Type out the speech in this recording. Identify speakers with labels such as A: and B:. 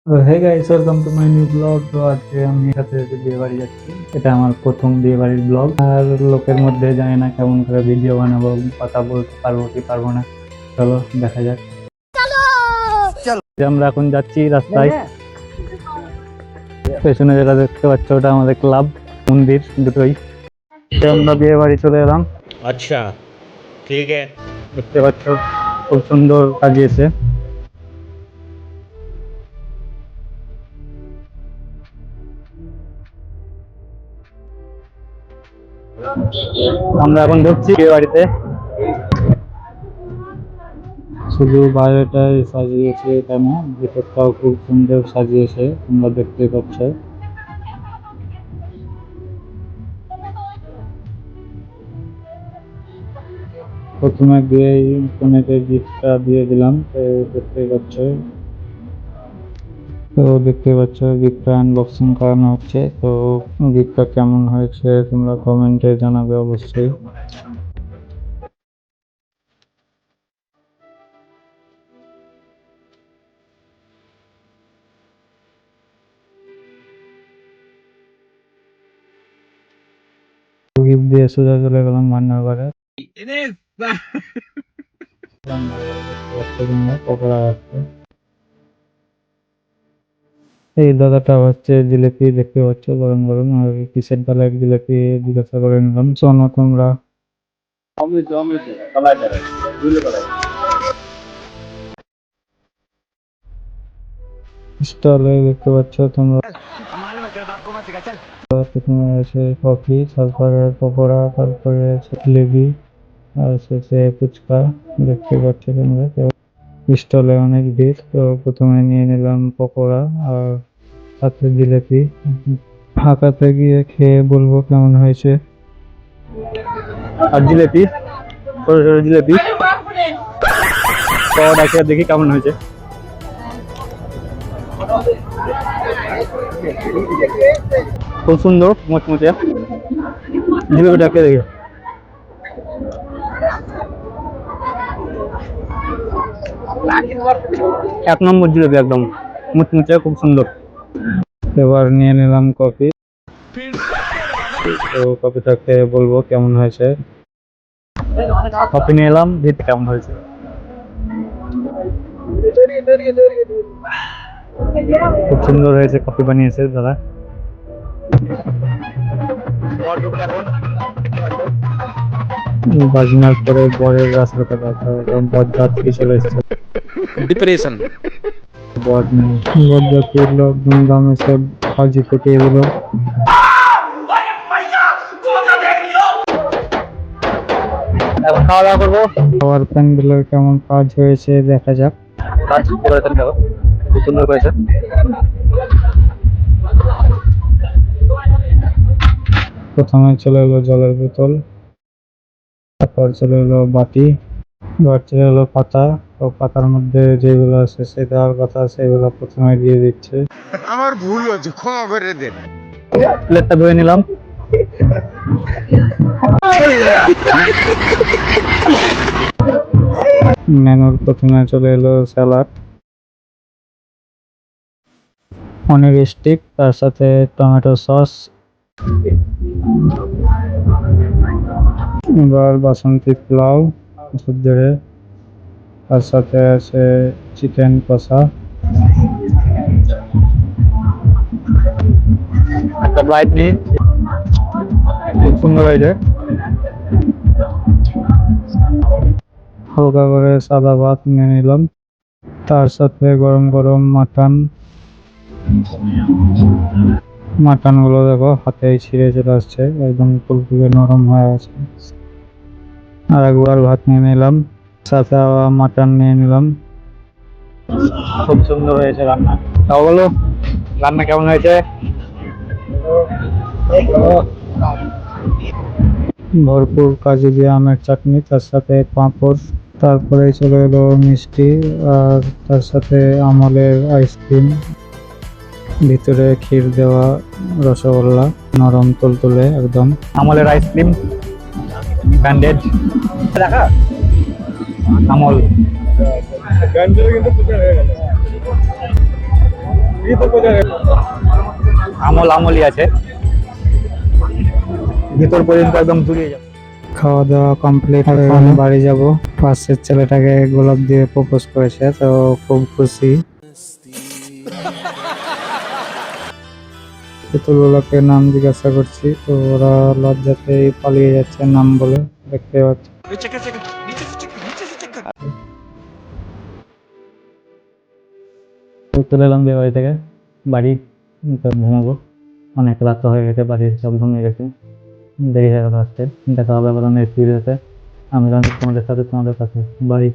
A: Hey guys, welcome to my new blog. তো আজকে আমি সাথে সাথে বিয়ে বাড়ি যাচ্ছি। এটা আমার প্রথম বিয়ে বাড়ির ব্লগ। আর লোকের মধ্যে জানি না কেমন করে ভিডিও বানাবো, কথা বলতে পারবো কি পারবো না। চলো দেখা যাক। আমরা এখন যাচ্ছি রাস্তায়। পেছনে যেটা দেখতে পাচ্ছ ওটা আমাদের ক্লাব, মন্দির দুটোই। আমরা বিয়ে বাড়ি চলে এলাম।
B: अच्छा ठीक है।
A: দেখতে পাচ্ছ খুব সুন্দর সাজিয়েছে। আমরা এখন ঢুকছি বিয়ে বাড়িতে। শুধু বাইরেটাই সাজিয়েছে এখানে, ভিতরটাও খুব সুন্দর সাজিয়েছে, তোমরা দেখতে পাচ্ছ। প্রথমে দিয়েই কনেকে গিফটটা দিয়ে দিলাম, তো দেখতে পাচ্ছ। গিফটটা আনবক্সিং করানো হচ্ছে। তো গিফটটা কেমন হয়েছে তোমরা কমেন্টে জানাবে অবশ্যই। গিফট দিয়ে সোজা চলে গেলাম রান্নার ঘরে। পকোড়া আছে। এই দাদাটা হচ্ছে জিলিপি, দেখতে পাচ্ছ গরম গরম। আর কিসের ডালের জিলিপি জিজ্ঞাসা করে নিলাম। শোনো তোমরা। স্টলে দেখতে পাচ্ছ তোমরা, প্রথমে আছে কফি, তারপরে পকোড়া, তারপরে আছে জিলিপি, আর শেষে ফুচকা। দেখতে পাচ্ছ তোমরা স্টলে অনেক ভিড়। তো প্রথমে নিয়ে নিলাম পকোড়া আর সাথে জিলিপি। হাঁকাতে গিয়ে খেয়ে বলবো কেমন হয়েছে। আর জিলিপি, ছোট ছোট জিলিপি, পকোড়া খেয়ে দেখি কেমন হয়েছে। খুব সুন্দর মুচমুচে জিলিপিটা খেয়ে দেখি। এক নম্বর জিলিপি, একদম মুচমুচে, খুব সুন্দর। এবার নিয়ে নিলাম কফি। তো কফিটা খেয়ে বলবো কেমন হয়েছে। কফি নিয়ে এলাম, দিতে কেমন হয়েছে। খুব সুন্দর হয়েছে, কফি বানিয়েছে দাদা। বাজনার পরে বরের রাস্তাটা দেখা, বরযাত্রী চলে এসেছে।
B: डिप्रेशन
A: বরযাত্রীর লোক ধুমধাম এসে হাজি থেকে এগুলো। খাওয়া দাওয়া করবো। খাওয়ার প্যান্ডেলের কেমন কাজ হয়েছে দেখা যাক। কাজ করেছেন দেখো, খুব সুন্দর করেছে। প্রথমে চলে এলো জলের বোতল, তারপর চলে এলো বাটি, এবার চলে এলো পাতা। তো পাতার মধ্যে যেগুলো আছে সে দেওয়ার কথা সেগুলো প্রথমে দিয়ে দিচ্ছে।
B: আমার ভুল হয়েছে, ক্ষমা করে দেন।
A: প্লেটটা ধুয়ে নিলাম। মেনুর প্রথমে চলে এলো স্যালাড, পনির স্টিক, তার সাথে টমেটো সস। এবার বাসন্তী পোলাও ধরে, তার সাথে আছে চিকেন কষা। একটা বাইট নিই, খুব সুন্দর হয়েছে। হালকা করে সাদা ভাত নিয়ে নিলাম, তার সাথে গরম গরম মাটন গুলো দেখো হাতে ছিঁড়ে চলে আসছে, একদম ফুলফুলে নরম হয়ে আছে। আর একবার ভাত নিয়ে নিলাম, সাথে আবার মাটন নিয়ে নিলাম। খুব সুন্দর হয়েছে রান্না। তাও বলো রান্না কেমন হয়েছে। ভরপুর কাজু দিয়ে আমের চাটনি, তার সাথে পাঁপড়, তারপরে চলে এলো মিষ্টি, আর তার সাথে আমলের আইসক্রিম, ভিতরে ক্ষীর দেওয়া রসগোল্লা, নরম তুলতুলে একদম। আমলের আইসক্রিম ব্যান্ডেড রাখা, আমল
C: আমল আমলই আছে, ভিতর পর্যন্ত একদম জুড়িয়ে যাবে।
A: খাওয়া দাওয়া কমপ্লিট, এখন বাড়ি যাব। পাশের ছেলেটাকে গোলাপ দিয়ে প্রপোজ করেছে, তো খুব খুশি। পুতুলগুলোকে নাম জিজ্ঞাসা করছি, তো ওরা লজ্জাতেই পালিয়ে যাচ্ছে নাম বলে, দেখতে পাচ্ছি। চলে এলাম বিয়ে বাড়ি থেকে বাড়ি, তো ঘুমাবো। অনেক রাত হয়ে গেছে, বাড়ির সব ঘুমিয়ে গেছে, দেরি হয়ে গেল আসতে। দেখা হবে আবার নেক্সট ভিডিওতে। আমি তোমাদের সাথে তোমাদের কাছে বাড়ি।